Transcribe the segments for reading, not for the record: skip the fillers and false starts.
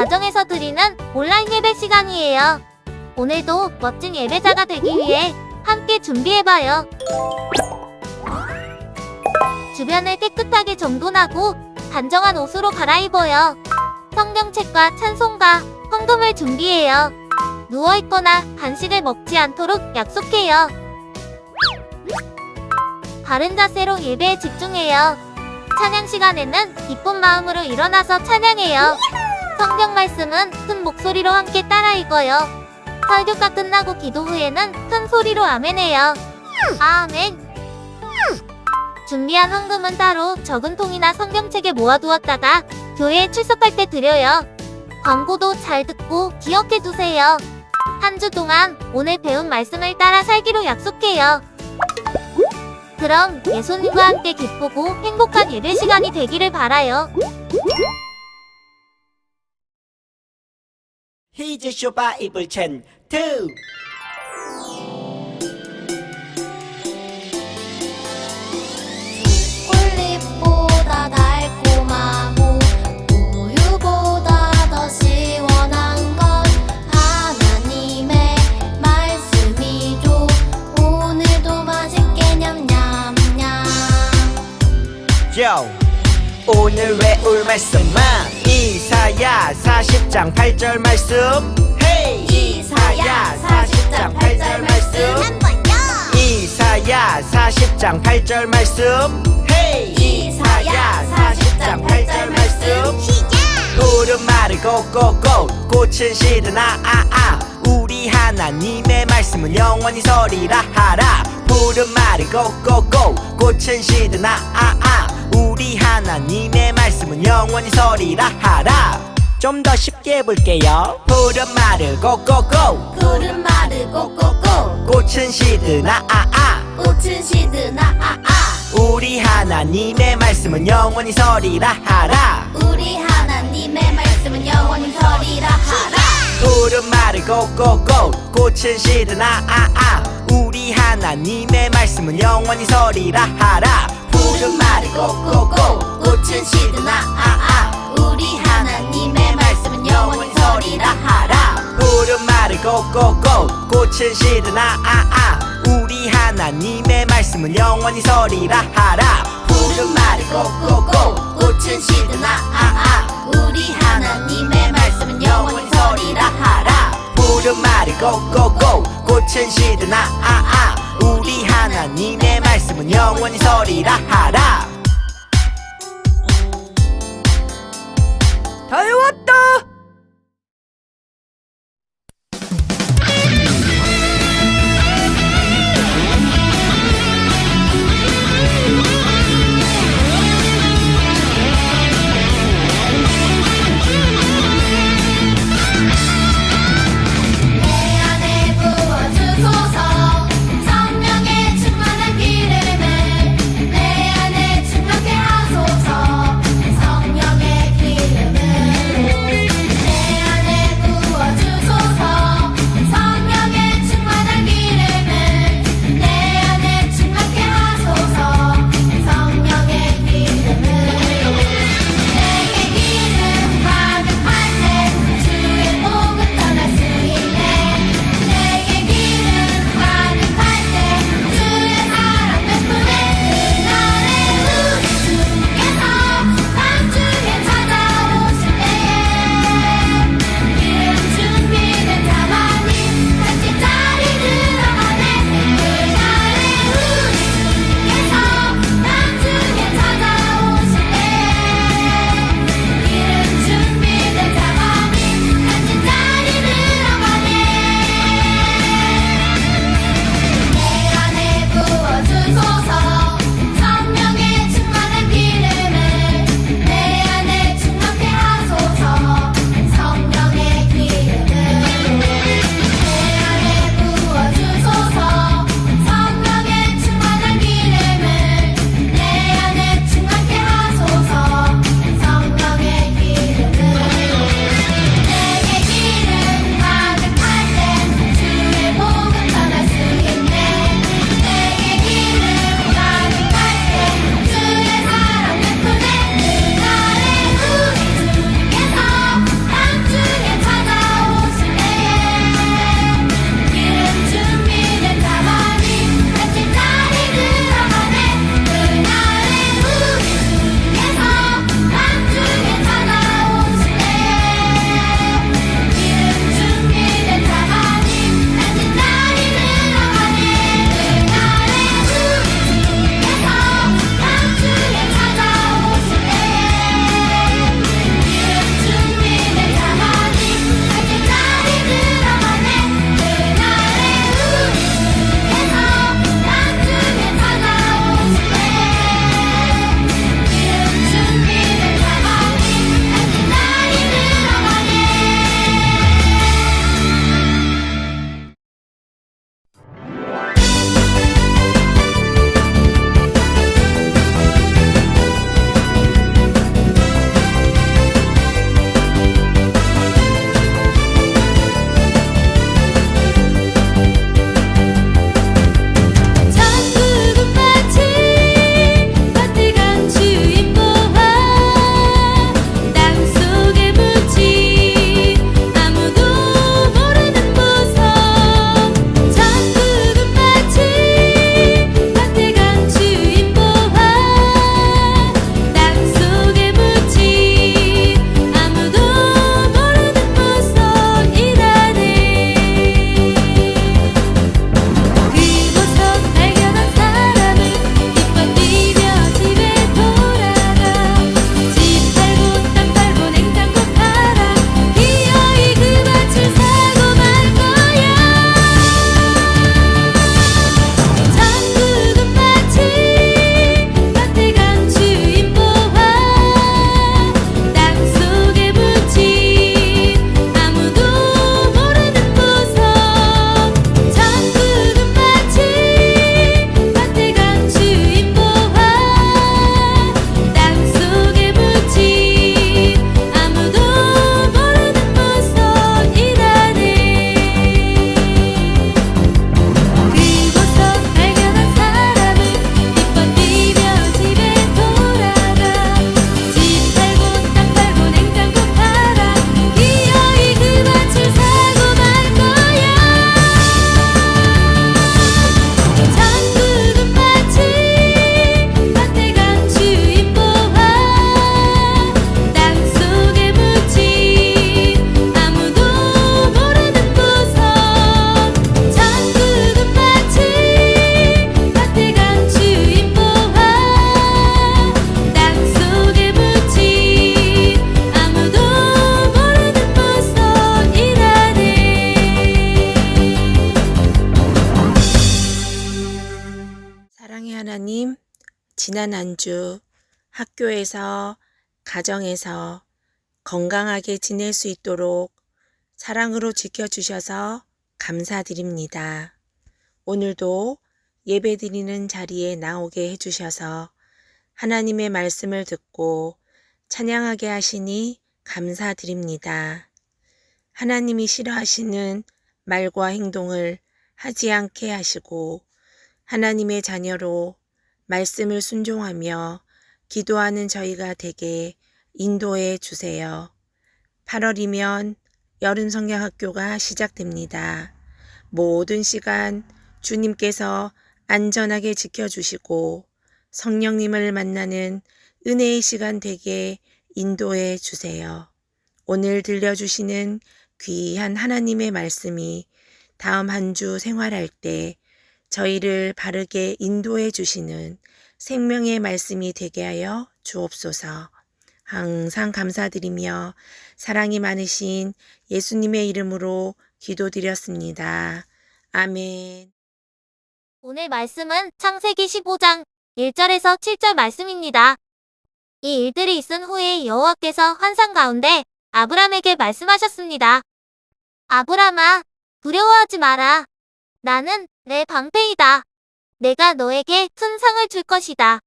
가정에서 드리는 온라인 예배 시간이에요. 오늘도 멋진 예배자가 되기 위해 함께 준비해봐요. 주변을 깨끗하게 정돈하고 단정한 옷으로 갈아입어요. 성경책과 찬송가, 헌금을 준비해요. 누워있거나 간식을 먹지 않도록 약속해요. 바른 자세로 예배에 집중해요. 찬양 시간에는 기쁜 마음으로 일어나서 찬양해요. 성경 말씀은 큰 목소리로 함께 따라 읽어요. 설교가 끝나고 기도 후에는 큰 소리로 아멘해요. 아멘. 준비한 헌금은 따로 적은 통이나 성경책에 모아두었다가 교회에 출석할 때 드려요. 광고도 잘 듣고 기억해두세요. 한 주 동안 오늘 배운 말씀을 따라 살기로 약속해요. 그럼 예수님과 함께 기쁘고 행복한 예배 시간이 되기를 바라요. Here's your Bible Chain 2. 꿀잎보다 달콤하고 우유보다 더 시원한 건 하나님의 말씀이죠. 오늘도 맛있게 냠냠냠. Yo, 오늘 외울 말씀은 이사야 40장 8절 말씀. Hey! 이사야 40장 8절 말씀 한 번요. 이사야 40장 8절 말씀. Hey! 이사야 40장 8절 말씀 시작. 푸른 말을 꼭꼭꼭 꽃은 시드나 우리 하나님의 말씀은 영원히 서리라 하라. 푸른 말을 꼭꼭꼭 꽃은 시드나 우리 하나님의 말씀은 영원히 서리라 하라. 좀 더 쉽게 해볼게요. 푸른 말을 꼭꼭꼭 푸른 말을 꼭꼭꼭 꽃은 시드나 꽃은 시드나 우리 하나님의 말씀은 영원히 서리라 하라. 우리 하나님의 말씀은 영원히 서리라 하라. 푸른 말을 꼭꼭꼭 꽃은 시드나 우리 하나님의 말씀은 영원히 서리라 하라. 푸른 말을 꼭꼭꼭 꽃은 시드나 우리 하나님의 말씀은 영원히 서리라 하라. 푸른 말을 꼭꼭꼭 꽃은 시드나 우리 하나님의 말씀은 영원히 서리라 하라. 푸른 말을 꼭꼭꼭 꽃은 시드나 우리 하나님의 말씀은 영원히 서리라 하라. 푸른 말을 꼭꼭꼭 꽃은 시드나 우리 하나님의 말씀은 영원히 서리라 하라. 다 외웠다. 내 안에 부어주소서 성령의 충만한 기름을 내 안에 지난 한 주 학교에서, 가정에서 건강하게 지낼 수 있도록 사랑으로 지켜주셔서 감사드립니다. 오늘도 예배드리는 자리에 나오게 해주셔서 하나님의 말씀을 듣고 찬양하게 하시니 감사드립니다. 하나님이 싫어하시는 말과 행동을 하지 않게 하시고 하나님의 자녀로 말씀을 순종하며 기도하는 저희가 되게 인도해 주세요. 8월이면 여름 성경학교가 시작됩니다. 모든 시간 주님께서 안전하게 지켜주시고 성령님을 만나는 은혜의 시간 되게 인도해 주세요. 오늘 들려주시는 귀한 하나님의 말씀이 다음 한 주 생활할 때 저희를 바르게 인도해 주시는 생명의 말씀이 되게 하여 주옵소서. 항상 감사드리며 사랑이 많으신 예수님의 이름으로 기도드렸습니다. 아멘. 오늘 말씀은 창세기 15장 1절에서 7절 말씀입니다. 이 일들이 있은 후에 여호와께서 환상 가운데 아브람에게 말씀하셨습니다. 아브람아, 두려워하지 마라. 나는 내 방패이다. 내가 너에게 큰 상을 줄 것이다.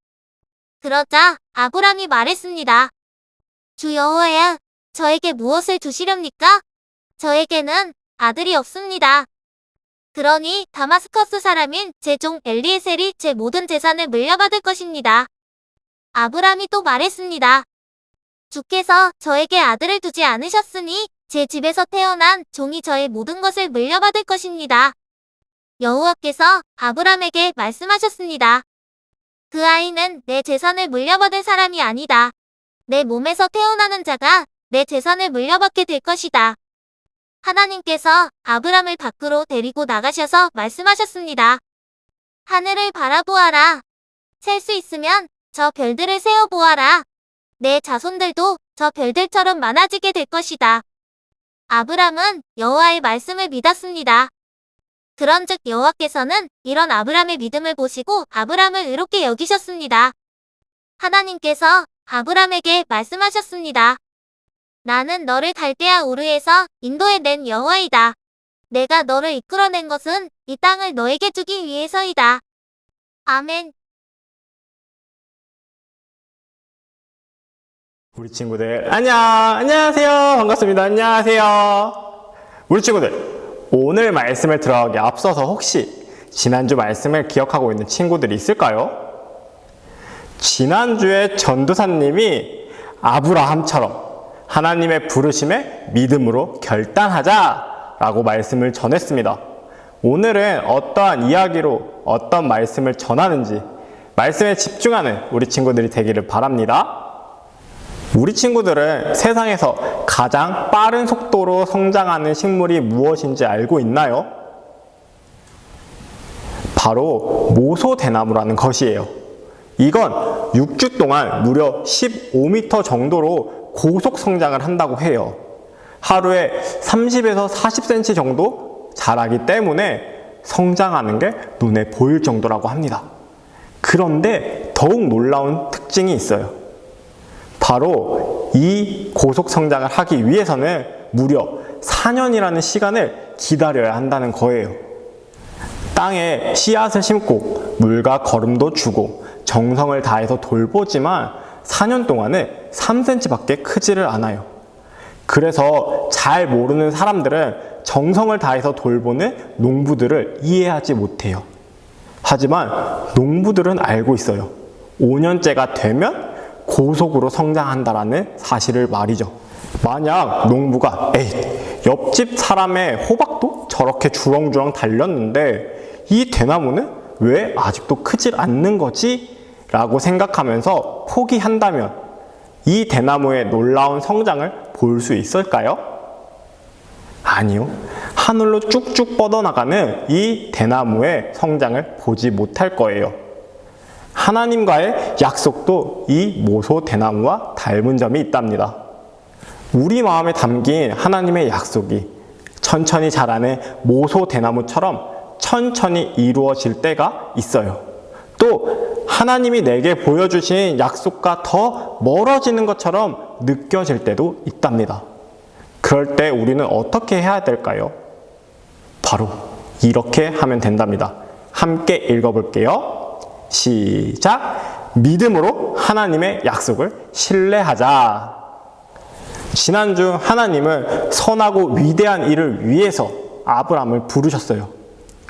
그러자 아브람이 말했습니다. 주 여호와야, 저에게 무엇을 주시렵니까? 저에게는 아들이 없습니다. 그러니 다마스커스 사람인 제 종 엘리에셀이 제 모든 재산을 물려받을 것입니다. 아브람이 또 말했습니다. 주께서 저에게 아들을 두지 않으셨으니 제 집에서 태어난 종이 저의 모든 것을 물려받을 것입니다. 여호와께서 아브람에게 말씀하셨습니다. 그 아이는 내 재산을 물려받을 사람이 아니다. 내 몸에서 태어나는 자가 내 재산을 물려받게 될 것이다. 하나님께서 아브람을 밖으로 데리고 나가셔서 말씀하셨습니다. 하늘을 바라보아라. 셀 수 있으면 저 별들을 세어보아라. 내 자손들도 저 별들처럼 많아지게 될 것이다. 아브람은 여호와의 말씀을 믿었습니다. 그런즉 여호와께서는 이런 아브람의 믿음을 보시고 아브람을 의롭게 여기셨습니다. 하나님께서 아브람에게 말씀하셨습니다. 나는 너를 갈대아 우르에서 인도해낸 여호와이다. 내가 너를 이끌어낸 것은 이 땅을 너에게 주기 위해서이다. 아멘. 우리 친구들 안녕하세요. 반갑습니다. 안녕하세요. 우리 친구들, 오늘 말씀을 들어가기 앞서서 혹시 지난주 말씀을 기억하고 있는 친구들이 있을까요? 지난주에 전도사님이 아브라함처럼 하나님의 부르심에 믿음으로 결단하자 라고 말씀을 전했습니다. 오늘은 어떠한 이야기로 어떤 말씀을 전하는지 말씀에 집중하는 우리 친구들이 되기를 바랍니다. 우리 친구들은 세상에서 가장 빠른 속도로 성장하는 식물이 무엇인지 알고 있나요? 바로 모소대나무라는 것이에요. 이건 6주 동안 무려 15m 정도로 고속 성장을 한다고 해요. 하루에 30에서 40cm 정도 자라기 때문에 성장하는 게 눈에 보일 정도라고 합니다. 그런데 더욱 놀라운 특징이 있어요. 바로 이 고속 성장을 하기 위해서는 무려 4년이라는 시간을 기다려야 한다는 거예요. 땅에 씨앗을 심고 물과 거름도 주고 정성을 다해서 돌보지만 4년 동안은 3cm밖에 크지를 않아요. 그래서 잘 모르는 사람들은 정성을 다해서 돌보는 농부들을 이해하지 못해요. 하지만 농부들은 알고 있어요. 5년째가 되면 고속으로 성장한다라는 사실을 말이죠. 만약 농부가 옆집 사람의 호박도 저렇게 주렁주렁 달렸는데 이 대나무는 왜 아직도 크질 않는 거지? 라고 생각하면서 포기한다면 이 대나무의 놀라운 성장을 볼 수 있을까요? 아니요. 하늘로 쭉쭉 뻗어나가는 이 대나무의 성장을 보지 못할 거예요. 하나님과의 약속도 이 모소대나무와 닮은 점이 있답니다. 우리 마음에 담긴 하나님의 약속이 천천히 자라는 모소대나무처럼 천천히 이루어질 때가 있어요. 또 하나님이 내게 보여주신 약속과 더 멀어지는 것처럼 느껴질 때도 있답니다. 그럴 때 우리는 어떻게 해야 될까요? 바로 이렇게 하면 된답니다. 함께 읽어볼게요. 시작! 믿음으로 하나님의 약속을 신뢰하자. 지난주 하나님은 선하고 위대한 일을 위해서 아브람을 부르셨어요.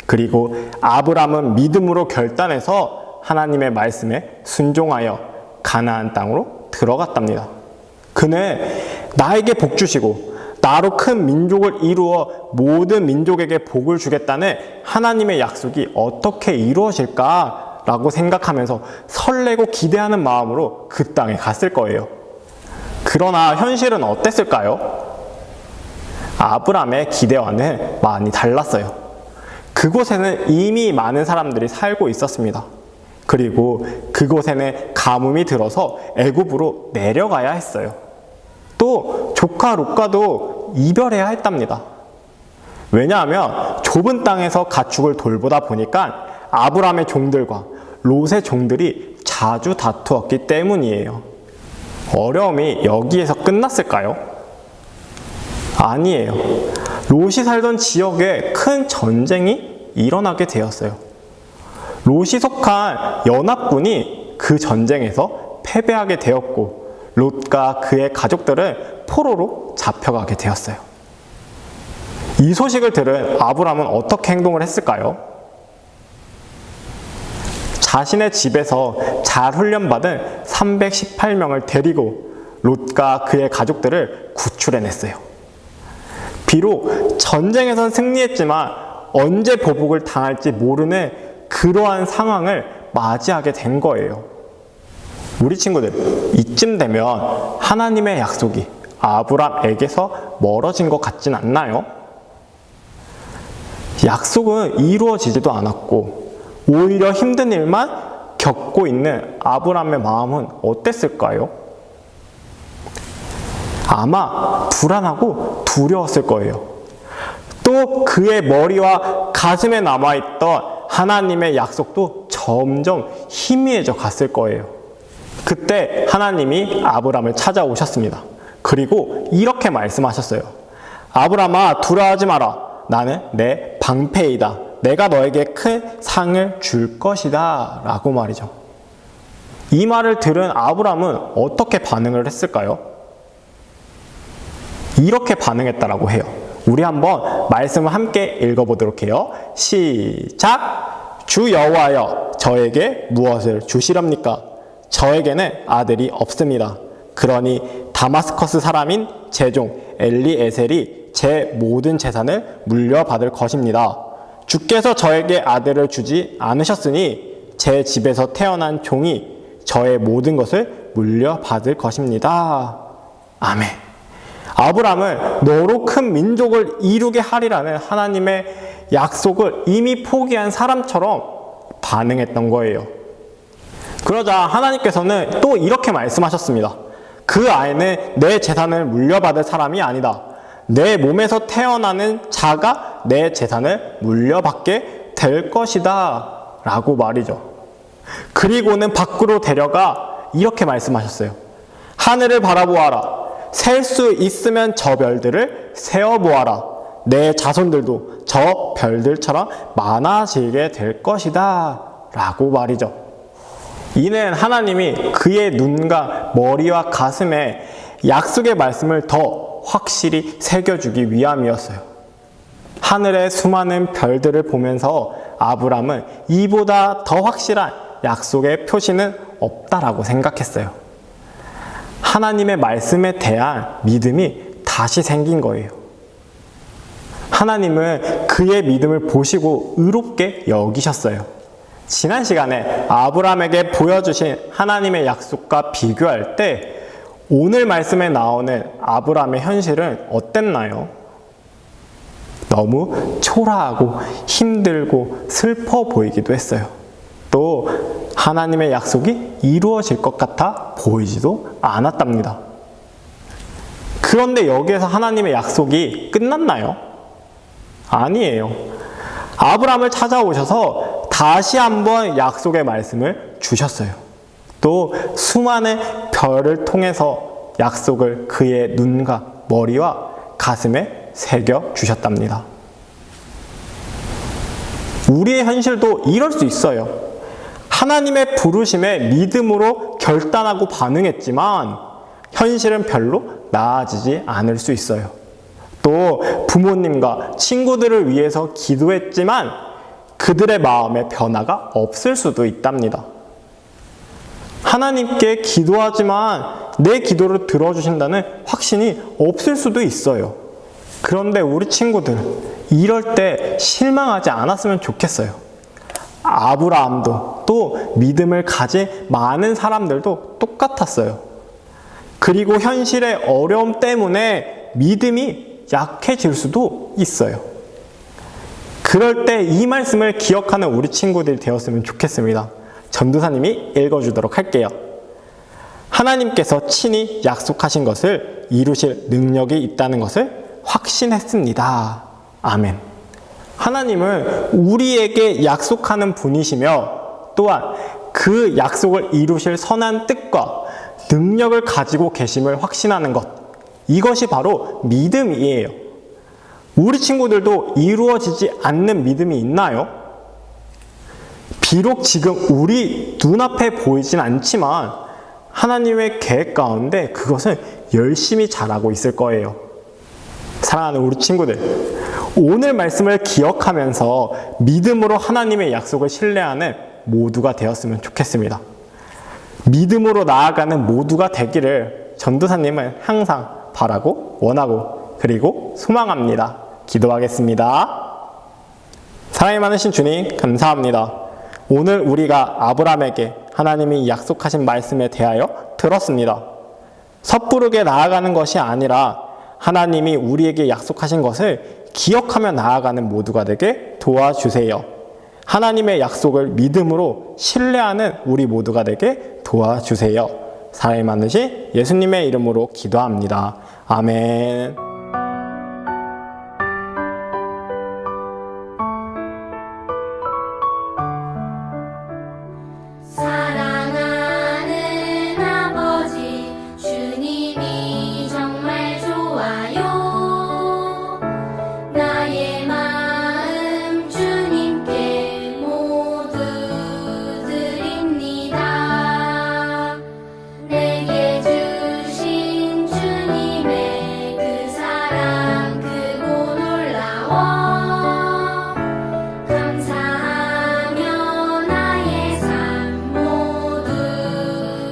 그리고 아브람은 믿음으로 결단해서 하나님의 말씀에 순종하여 가나안 땅으로 들어갔답니다. 그는 나에게 복 주시고 나로 큰 민족을 이루어 모든 민족에게 복을 주겠다는 하나님의 약속이 어떻게 이루어질까라고 생각하면서 설레고 기대하는 마음으로 그 땅에 갔을 거예요. 그러나 현실은 어땠을까요? 아브람의 기대와는 많이 달랐어요. 그곳에는 이미 많은 사람들이 살고 있었습니다. 그리고 그곳에는 가뭄이 들어서 애굽으로 내려가야 했어요. 또 조카 롯과도 이별해야 했답니다. 왜냐하면 좁은 땅에서 가축을 돌보다 보니까 아브람의 종들과 롯의 종들이 자주 다투었기 때문이에요. 어려움이 여기에서 끝났을까요? 아니에요. 롯이 살던 지역에 큰 전쟁이 일어나게 되었어요. 롯이 속한 연합군이 그 전쟁에서 패배하게 되었고 롯과 그의 가족들은 포로로 잡혀가게 되었어요. 이 소식을 들은 아브람은 어떻게 행동을 했을까요? 자신의 집에서 잘 훈련받은 318명을 데리고 롯과 그의 가족들을 구출해냈어요. 비록 전쟁에선 승리했지만 언제 보복을 당할지 모르는 그러한 상황을 맞이하게 된 거예요. 우리 친구들, 이쯤 되면 하나님의 약속이 아브람에게서 멀어진 것 같진 않나요? 약속은 이루어지지도 않았고 오히려 힘든 일만 겪고 있는 아브람의 마음은 어땠을까요? 아마 불안하고 두려웠을 거예요. 또 그의 머리와 가슴에 남아있던 하나님의 약속도 점점 희미해져 갔을 거예요. 그때 하나님이 아브람을 찾아오셨습니다. 그리고 이렇게 말씀하셨어요. 아브람아, 두려워하지 마라. 나는 내 방패이다. 내가 너에게 큰 상을 줄 것이다. 라고 말이죠. 이 말을 들은 아브람은 어떻게 반응을 했을까요? 이렇게 반응했다라고 해요. 우리 한번 말씀을 함께 읽어보도록 해요. 시작! 주 여호와여, 저에게 무엇을 주시렵니까? 저에게는 아들이 없습니다. 그러니 다마스커스 사람인 제 종 엘리에셀이 제 모든 재산을 물려받을 것입니다. 주께서 저에게 아들을 주지 않으셨으니 제 집에서 태어난 종이 저의 모든 것을 물려받을 것입니다. 아멘. 아브람은 너로 큰 민족을 이루게 하리라는 하나님의 약속을 이미 포기한 사람처럼 반응했던 거예요. 그러자 하나님께서는 또 이렇게 말씀하셨습니다. 그 아이는 내 재산을 물려받을 사람이 아니다. 내 몸에서 태어나는 자가 내 재산을 물려받게 될 것이다. 라고 말이죠. 그리고는 밖으로 데려가 이렇게 말씀하셨어요. 하늘을 바라보아라. 셀 수 있으면 저 별들을 세어보아라. 내 자손들도 저 별들처럼 많아지게 될 것이다. 라고 말이죠. 이는 하나님이 그의 눈과 머리와 가슴에 약속의 말씀을 더 확실히 새겨주기 위함이었어요. 하늘의 수많은 별들을 보면서 아브람은 이보다 더 확실한 약속의 표시는 없다라고 생각했어요. 하나님의 말씀에 대한 믿음이 다시 생긴 거예요. 하나님은 그의 믿음을 보시고 의롭게 여기셨어요. 지난 시간에 아브람에게 보여주신 하나님의 약속과 비교할 때 오늘 말씀에 나오는 아브람의 현실은 어땠나요? 너무 초라하고 힘들고 슬퍼 보이기도 했어요. 또 하나님의 약속이 이루어질 것 같아 보이지도 않았답니다. 그런데 여기에서 하나님의 약속이 끝났나요? 아니에요. 아브람을 찾아오셔서 다시 한번 약속의 말씀을 주셨어요. 또 수많은 별을 통해서 약속을 그의 눈과 머리와 가슴에 새겨 주셨답니다. 우리의 현실도 이럴 수 있어요. 하나님의 부르심에 믿음으로 결단하고 반응했지만 현실은 별로 나아지지 않을 수 있어요. 또 부모님과 친구들을 위해서 기도했지만 그들의 마음에 변화가 없을 수도 있답니다. 하나님께 기도하지만 내 기도를 들어주신다는 확신이 없을 수도 있어요. 그런데 우리 친구들, 이럴 때 실망하지 않았으면 좋겠어요. 아브라함도 또 믿음을 가진 많은 사람들도 똑같았어요. 그리고 현실의 어려움 때문에 믿음이 약해질 수도 있어요. 그럴 때 이 말씀을 기억하는 우리 친구들이 되었으면 좋겠습니다. 전도사님이 읽어주도록 할게요. 하나님께서 친히 약속하신 것을 이루실 능력이 있다는 것을 확신했습니다. 아멘. 하나님은 우리에게 약속하는 분이시며 또한 그 약속을 이루실 선한 뜻과 능력을 가지고 계심을 확신하는 것, 이것이 바로 믿음이에요. 우리 친구들도 이루어지지 않는 믿음이 있나요? 비록 지금 우리 눈앞에 보이진 않지만 하나님의 계획 가운데 그것은 열심히 잘하고 있을 거예요. 사랑하는 우리 친구들, 오늘 말씀을 기억하면서 믿음으로 하나님의 약속을 신뢰하는 모두가 되었으면 좋겠습니다. 믿음으로 나아가는 모두가 되기를 전도사님은 항상 바라고 원하고 그리고 소망합니다. 기도하겠습니다. 사랑이 많으신 주님, 감사합니다. 오늘 우리가 아브라함에게 하나님이 약속하신 말씀에 대하여 들었습니다. 섣부르게 나아가는 것이 아니라 하나님이 우리에게 약속하신 것을 기억하며 나아가는 모두가 되게 도와주세요. 하나님의 약속을 믿음으로 신뢰하는 우리 모두가 되게 도와주세요. 사랑이 많으신 예수님의 이름으로 기도합니다. 아멘. 사랑하는 아버지 주님이 정말 좋아요. 나의 마음 주님께 모두 드립니다. 내게 주신 주님의 그 사랑 크고 놀라워. 감사하며 나의 삶 모두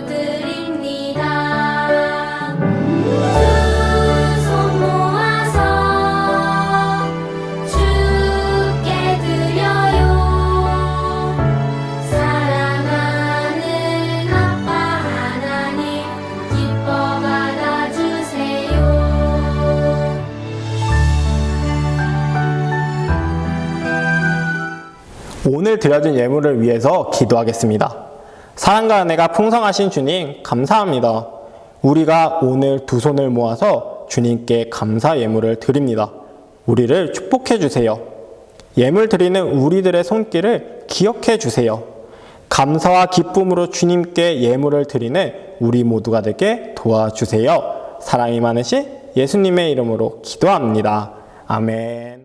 드립니다. 두 손 모아서 주께 드려요. 사랑하는 아빠 하나님 기뻐 받아주세요. 오늘 드려진 예물을 위해서 기도하겠습니다. 사랑과 은혜가 풍성하신 주님, 감사합니다. 우리가 오늘 두 손을 모아서 주님께 감사 예물을 드립니다. 우리를 축복해 주세요. 예물 드리는 우리들의 손길을 기억해 주세요. 감사와 기쁨으로 주님께 예물을 드리는 우리 모두가 되게 도와주세요. 사랑이 많으신 예수님의 이름으로 기도합니다. 아멘.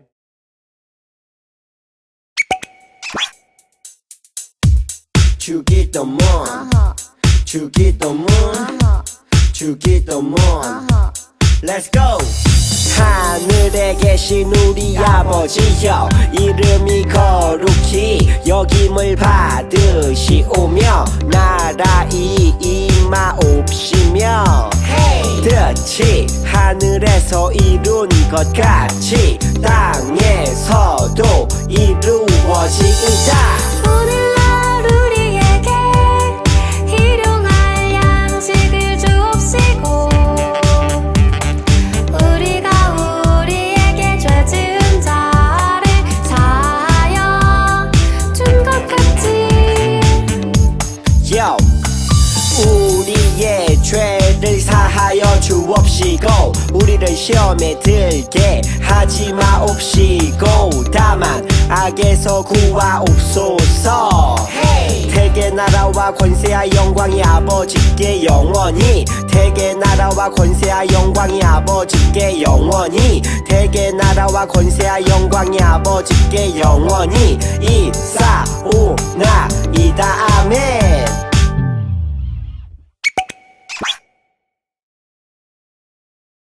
주기도문 주기도문 주기도문 Let's go! 하늘에 계신 우리 아버지여 이름이 거룩히 여김을 받으시오며 나라이 임하옵시며 뜻이 하늘에서 이룬 것 같이 땅에서도 이루어지이다. 오늘날 우리에게 일용할 양식을 주옵시고 우리가 우리에게 죄 지은 자를 사하여 준 것 같이 Yo! 우리의 죄를 사하여 주옵시고 우리를 시험에 들게 하지 마옵시고 다만 악에서 구하옵소서. 나라와 권세와 영광이 아버지께 영원히 대개 나라와 권세와 영광이 아버지께 영원히 대개 나라와 권세와 영광이 아버지께 영원히 이사오나이다 아멘.